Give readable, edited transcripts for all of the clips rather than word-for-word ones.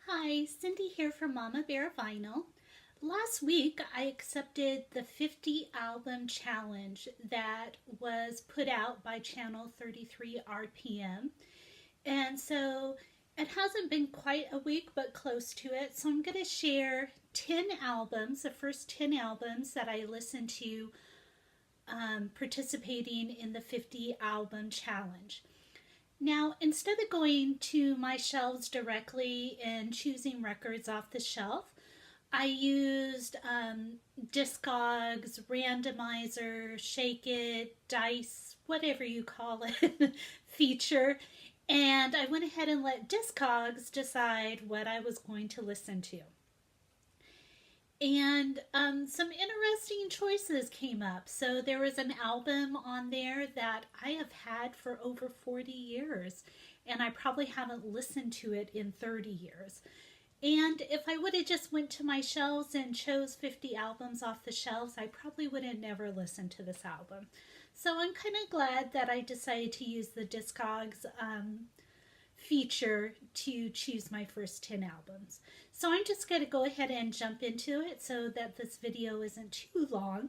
Hi, Cindy here from Mama Bear Vinyl. Last week I accepted the 50 album challenge that was put out by Channel 33 RPM. And so it hasn't been quite a week, but close to it. So I'm going to share 10 albums, the first 10 albums that I listened to participating in the 50 album challenge. Now, instead of going to my shelves directly and choosing records off the shelf, I used Discogs, Randomizer, Shake It, Dice, whatever you call it, feature. And I went ahead and let Discogs decide what I was going to listen to. And some interesting choices came up. So there was an album on there that I have had for over 40 years, and I probably haven't listened to it in 30 years. And if I would have just went to my shelves and chose 50 albums off the shelves, I probably would have never listened to this album. So I'm kind of glad that I decided to use the Discogs feature to choose my first 10 albums. So I'm just going to go ahead and jump into it so that this video isn't too long.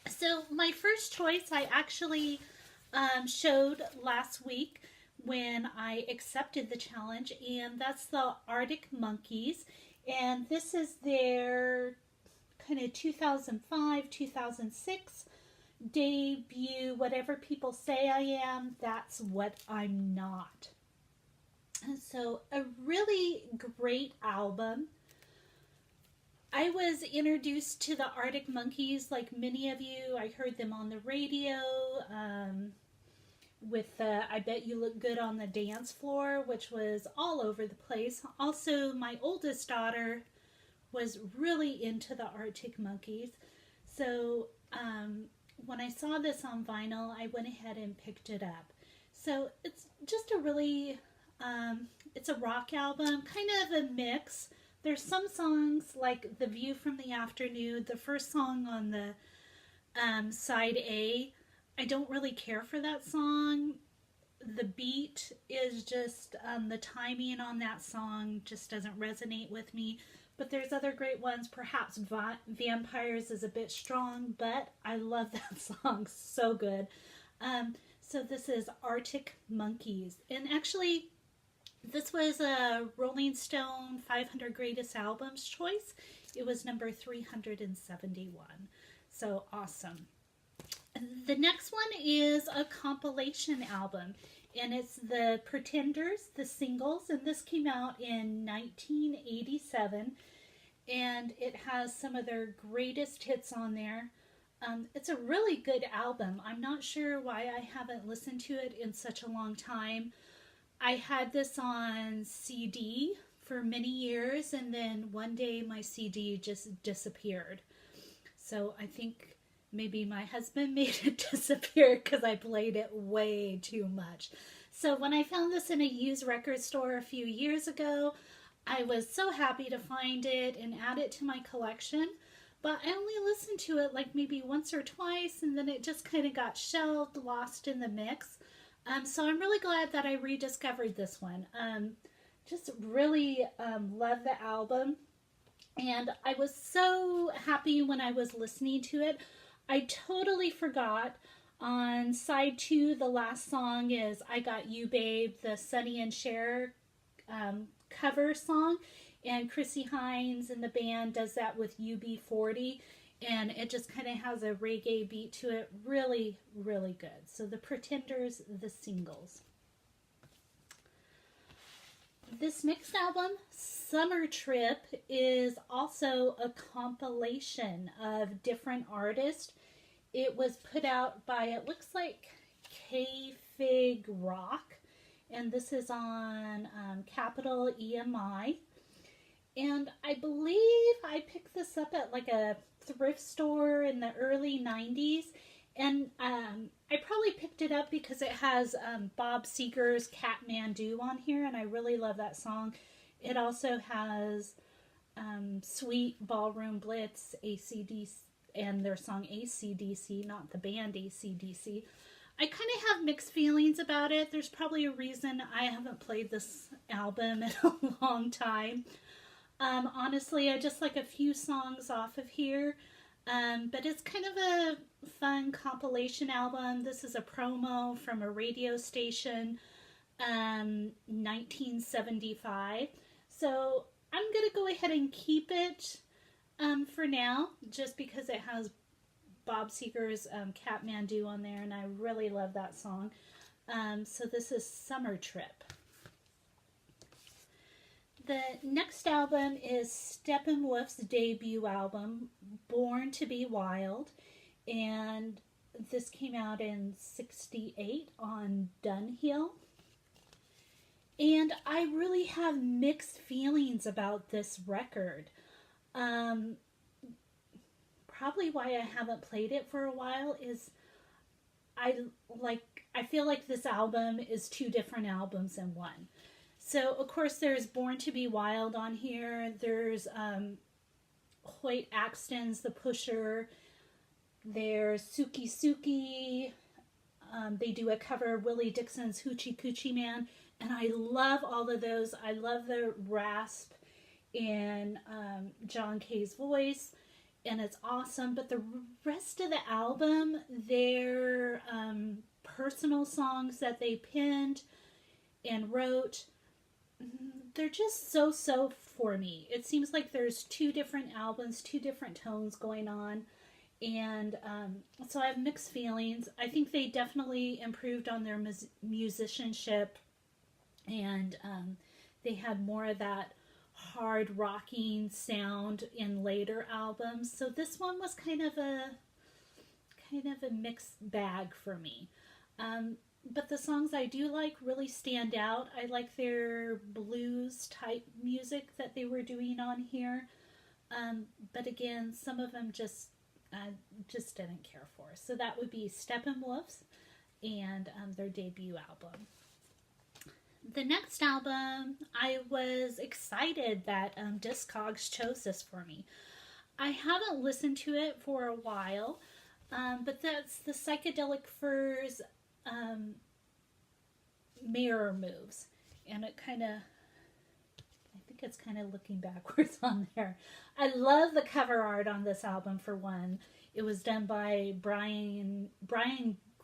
So my first choice I actually showed last week when I accepted the challenge, and that's the Arctic Monkeys. And this is their kind of 2005, 2006 debut. Whatever people say I am, that's what I'm not. So, a really great album. I was introduced to the Arctic Monkeys like many of you. I heard them on the radio with I Bet You Look Good on the Dance Floor, which was all over the place. Also, my oldest daughter was really into the Arctic Monkeys. So, when I saw this on vinyl, I went ahead and picked it up. So, it's just a really it's a rock album, kind of a mix. There's some songs like The View from the Afternoon, the first song on the side A. I don't really care for that song. The beat is just, the timing on that song just doesn't resonate with me. But there's other great ones. Perhaps Vampires is a bit strong, but I love that song. So good. So this is Arctic Monkeys. And actually, this was a Rolling Stone 500 Greatest Albums choice. It was number 371. So awesome. The next one is a compilation album, and it's the Pretenders, the singles, and this came out in 1987, and it has some of their greatest hits on there. It's a really good album. I'm not sure why I haven't listened to it in such a long time. I had this on CD for many years, and then one day my CD just disappeared. So I think maybe my husband made it disappear because I played it way too much. So when I found this in a used record store a few years ago, I was so happy to find it and add it to my collection. But I only listened to it like maybe once or twice, and then it just kind of got shelved, lost in the mix. So I'm really glad that I rediscovered this one. Just really love the album. And I was so happy when I was listening to it. I totally forgot on side 2, the last song is I Got You Babe, the Sonny and Cher cover song. And Chrissy Hines and the band does that with UB40. And it just kind of has a reggae beat to it. Really, really good. So the Pretenders, the singles. This next album, Summer Trip, is also a compilation of different artists. It was put out by, it looks like K-Fig Rock. And this is on Capital EMI. And I believe I picked this up at like a thrift store in the early 90s. And I probably picked it up because it has Bob Seger's Kathmandu on here, and I really love that song. It also has Sweet Ballroom Blitz, ACDC, and their song AC/DC, not the band AC/DC. I kind of have mixed feelings about it. There's probably a reason I haven't played this album in a long time. Honestly, I just like a few songs off of here. But it's kind of a fun compilation album. This is a promo from a radio station, 1975. So I'm going to go ahead and keep it for now, just because it has Bob Seger's Kathmandu on there, and I really love that song. So this is Summer Trip. The next album is Steppenwolf's debut album, Born to Be Wild, and this came out in '68 on Dunhill. And I really have mixed feelings about this record. Probably why I haven't played it for a while is I feel like this album is two different albums in one. So, of course, there's Born to Be Wild on here. There's Hoyt Axton's The Pusher. There's Suki Suki. They do a cover of Willie Dixon's Hoochie Coochie Man. And I love all of those. I love the rasp in John Kay's voice. And it's awesome. But the rest of the album, they're personal songs that they penned and wrote. They're just so for me. It seems like there's two different albums, two different tones going on, and so I have mixed feelings. I think they definitely improved on their musicianship, and they had more of that hard rocking sound in later albums. So this one was kind of a mixed bag for me. But the songs I do like really stand out. I like their blues type music that they were doing on here. But again, some of them just didn't care for. So that would be Steppenwolf's and their debut album. The next album, I was excited that Discogs chose this for me. I haven't listened to it for a while, but that's the Psychedelic Furs Mirror Moves, and it kind of, I think it's kind of looking backwards on there. I love the cover art on this album. For one, it was done by Brian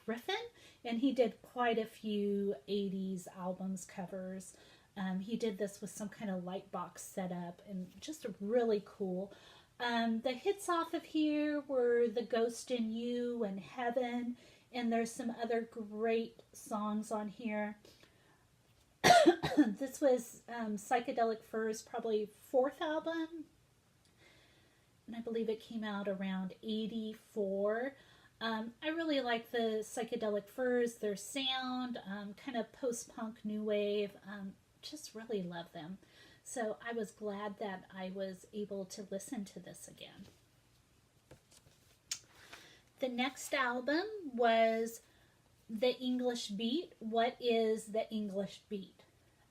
Griffin, and he did quite a few 80s albums covers. He did this with some kind of light box setup, and just really cool. The hits off of here were The Ghost in You and Heaven. And there's some other great songs on here. This was Psychedelic Furs' probably fourth album. And I believe it came out around '84. I really like the Psychedelic Furs, their sound, kind of post-punk new wave. Just really love them. So I was glad that I was able to listen to this again. The next album was The English Beat. What is The English Beat?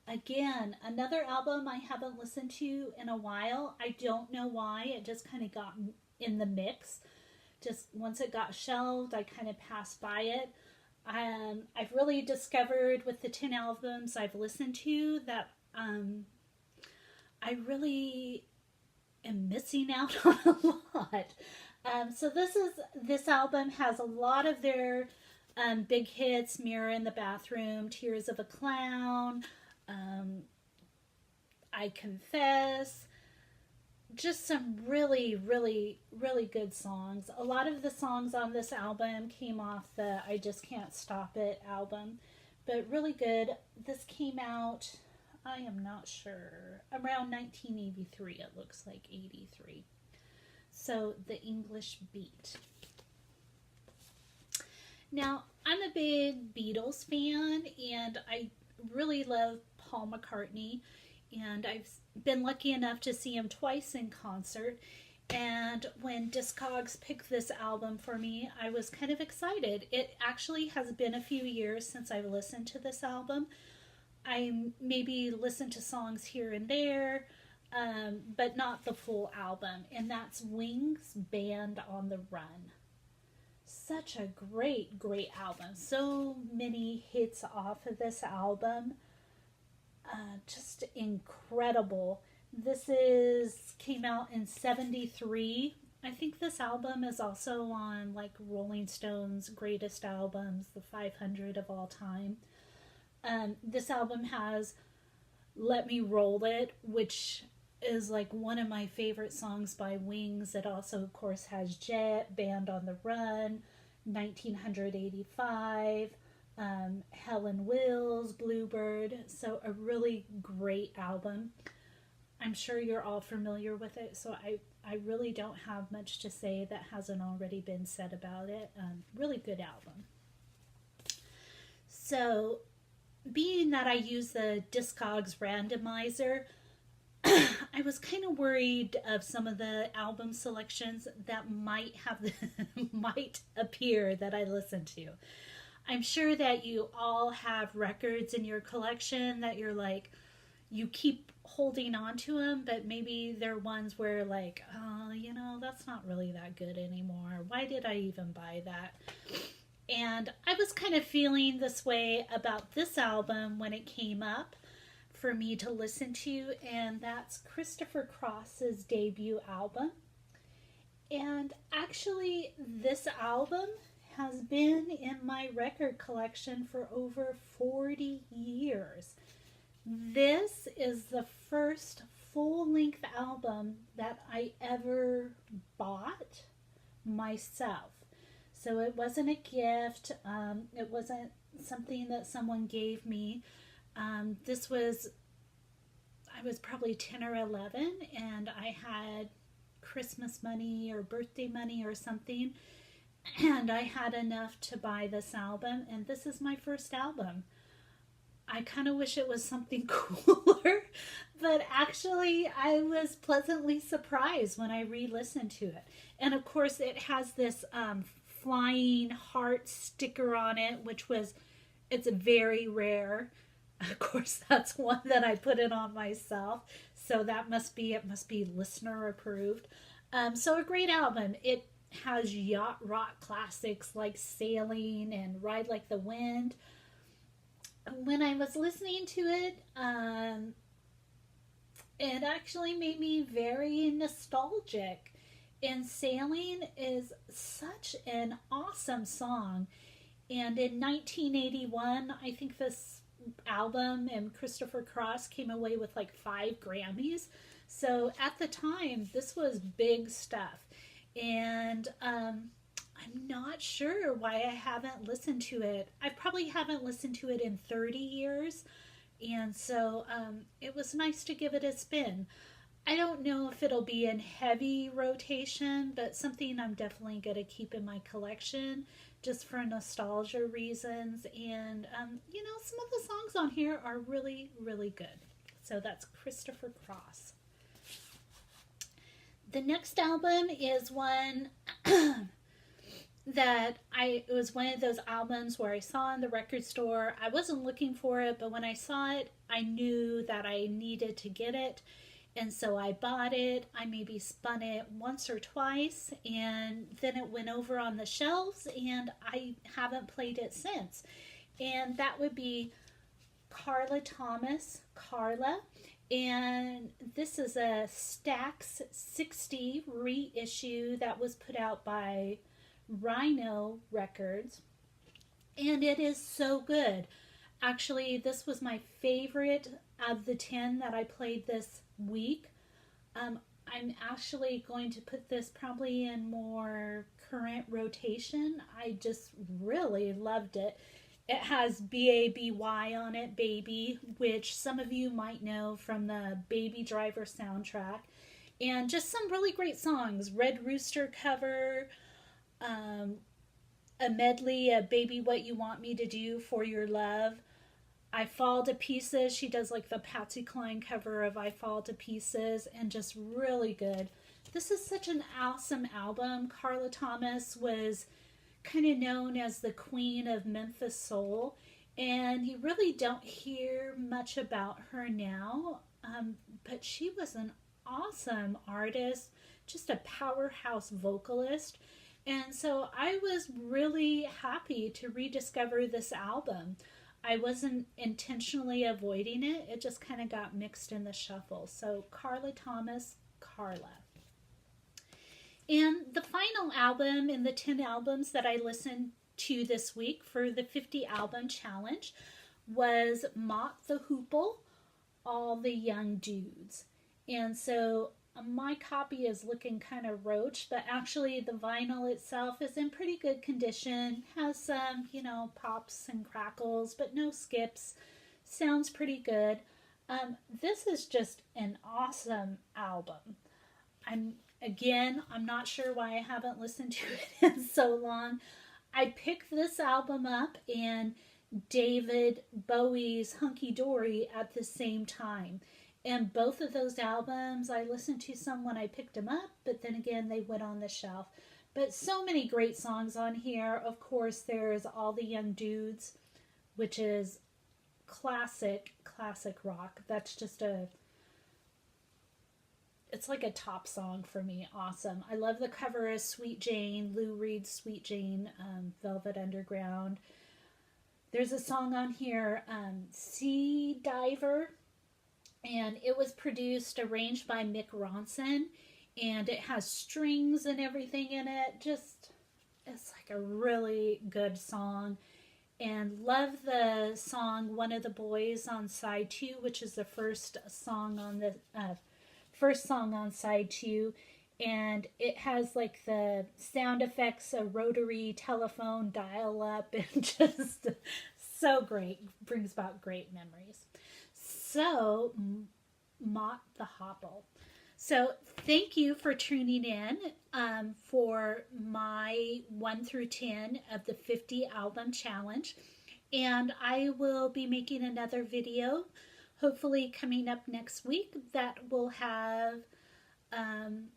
Again, another album I haven't listened to in a while. I don't know why. It just kind of got in the mix. Just once it got shelved, I kind of passed by it. I've really discovered with the 10 albums I've listened to that I really am missing out on a lot. So this album has a lot of their big hits: Mirror in the Bathroom, Tears of a Clown, I Confess. Just some really, really, really good songs. A lot of the songs on this album came off the I Just Can't Stop It album, but really good. This came out, I am not sure, around 1983. It looks like 83. So, The English Beat. Now, I'm a big Beatles fan, and I really love Paul McCartney, and I've been lucky enough to see him twice in concert. And when Discogs picked this album for me, I was kind of excited. It actually has been a few years since I've listened to this album. I maybe listened to songs here and there, but not the full album, and that's Wings, Band on the Run. such a great album. So many hits off of this album. Just incredible. Came out in 73. I think this album is also on like Rolling Stone's greatest albums, the 500 of all time. This album has Let Me Roll It, which is like one of my favorite songs by Wings. It also, of course, has Jet, Band on the Run, 1985, Helen Wills, Bluebird. So a really great album. I'm sure you're all familiar with it, so I really don't have much to say that hasn't already been said about it. Really good album. So, being that I use the Discogs randomizer, I was kind of worried of some of the album selections that might appear that I listen to. I'm sure that you all have records in your collection that you're like, you keep holding on to them, but maybe they're ones where like, oh, that's not really that good anymore. Why did I even buy that? And I was kind of feeling this way about this album when it came up for me to listen to, and that's Christopher Cross's debut album. And actually, this album has been in my record collection for over 40 years. This is the first full-length album that I ever bought myself. So it wasn't a gift. It wasn't something that someone gave me. I was probably 10 or 11, and I had Christmas money or birthday money or something, and I had enough to buy this album, and this is my first album. I kind of wish it was something cooler, but actually I was pleasantly surprised when I re-listened to it. And of course it has this flying heart sticker on it, it's very rare. Of course that's one that I put it on myself, so it must be listener approved. So a great album. It has yacht rock classics like Sailing and Ride Like the Wind. When I was listening to it, it actually made me very nostalgic. And Sailing is such an awesome song. And in 1981, I think this album and Christopher Cross came away with like 5 Grammys. So at the time, this was big stuff. And I'm not sure why I haven't listened to it. I probably haven't listened to it in 30 years. And so it was nice to give it a spin. I don't know if it'll be in heavy rotation, but something I'm definitely going to keep in my collection just for nostalgia reasons. And, some of the songs on here are really, really good. So that's Christopher Cross. The next album is one it was one of those albums where I saw in the record store. I wasn't looking for it, but when I saw it, I knew that I needed to get it. And so I bought it. I maybe spun it once or twice, and then it went over on the shelves, and I haven't played it since. And that would be Carla Thomas, Carla. And this is a Stax 60 reissue that was put out by Rhino Records, and it is so good. Actually, this was my favorite of the 10 that I played this week. I'm actually going to put this probably in more current rotation. I just really loved it. It has B-A-B-Y on it, Baby, which some of you might know from the Baby Driver soundtrack. And just some really great songs. Red Rooster cover, a medley of Baby What You Want Me to Do for Your Love. I Fall to Pieces. She does like the Patsy Cline cover of I Fall to Pieces, and just really good. This is such an awesome album. Carla Thomas was kind of known as the queen of Memphis soul, and you really don't hear much about her now, but she was an awesome artist, just a powerhouse vocalist. And so I was really happy to rediscover this album. I wasn't intentionally avoiding it, it just kind of got mixed in the shuffle. So, Carla Thomas, Carla. And the final album in the 10 albums that I listened to this week for the 50 album challenge was Mott the Hoople, All the Young Dudes. And so my copy is looking kind of roached, but actually the vinyl itself is in pretty good condition. Has some, pops and crackles, but no skips. Sounds pretty good. This is just an awesome album. I'm not sure why I haven't listened to it in so long. I picked this album up and David Bowie's Hunky Dory at the same time. And both of those albums, I listened to some when I picked them up, but then again, they went on the shelf. But so many great songs on here. Of course, there's All the Young Dudes, which is classic rock. That's just it's like a top song for me. Awesome. I love the cover of Sweet Jane, Lou Reed's Sweet Jane, Velvet Underground. There's a song on here, Sea Diver, and it was produced, arranged by Mick Ronson, and it has strings and everything in it. It's like a really good song. And love the song One of the Boys on side 2, which is the first song on side 2, and it has like the sound effects, a rotary telephone dial up, and just so great, brings about great memories. So, Mott the Hoople. So thank you for tuning in for my 1 through 10 of the 50 album challenge, and I will be making another video hopefully coming up next week that will have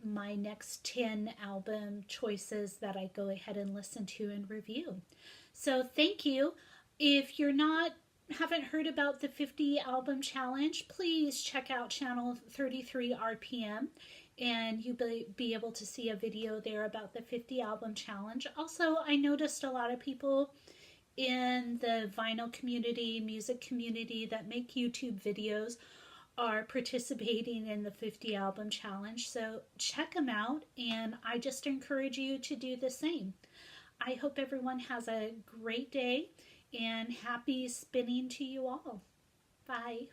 my next 10 album choices that I go ahead and listen to and review. So thank you. If you're haven't heard about the 50 album challenge, please check out channel 33 RPM and you'll be able to see a video there about the 50 album challenge. Also, I noticed a lot of people in the vinyl community, music community that make YouTube videos are participating in the 50 album challenge. So check them out, and I just encourage you to do the same. I hope everyone has a great day, and happy spinning to you all. Bye.